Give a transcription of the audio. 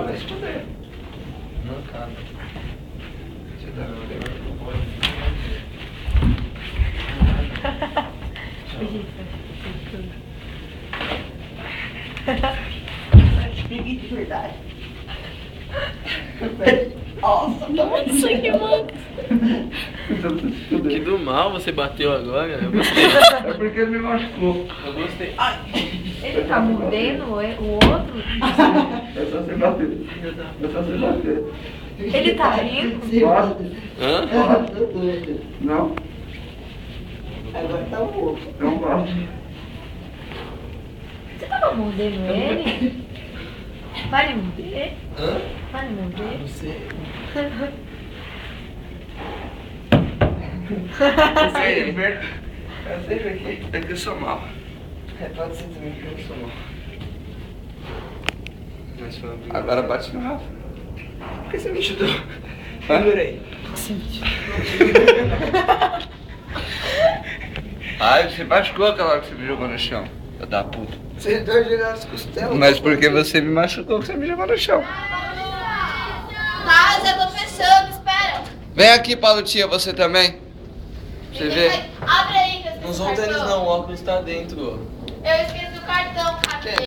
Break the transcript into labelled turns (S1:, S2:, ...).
S1: vai esconder.
S2: Não cabe.
S1: Deixa eu dar uma olhada.
S3: Peguei de verdade. Nossa,
S4: Nossa, que mano.
S1: Então você se
S2: Que
S1: fuder.
S2: do mal você bateu agora, eu gostei.
S1: É porque ele me machucou.
S2: Eu gostei. Ai!
S4: Ele tá mordendo o outro?
S1: É só você bater. É só você bater.
S4: Ele tá rindo?
S2: Hã?
S3: Tô doido.
S1: Não?
S3: Agora tá um pouco.
S1: Não bate.
S4: Você tava mordendo ele? Vai me morder?
S2: Hã?
S4: Vai me morder?
S2: Não sei.
S1: Aí, eu sempre aqui. É que eu sou mal.
S2: Pode ser também que eu sou mal. Mas foi uma briga.
S1: Agora bate no Rafa. Por que você me chutou? Segurei. Ai, você machucou aquela hora que você me jogou no chão. Eu da puta.
S3: Vocês dois jogaram as costelas.
S1: Mas porque você me machucou que você me jogou no chão.
S5: Tá, já tô fechando, espera.
S1: Vem aqui, Paulo Tia, você também. Pra você ver.
S5: Abre aí, que eu esqueci
S2: Não
S5: o
S2: são tênis
S5: cartão.
S2: não, o óculos tá dentro.
S5: Eu esqueci o cartão, cara.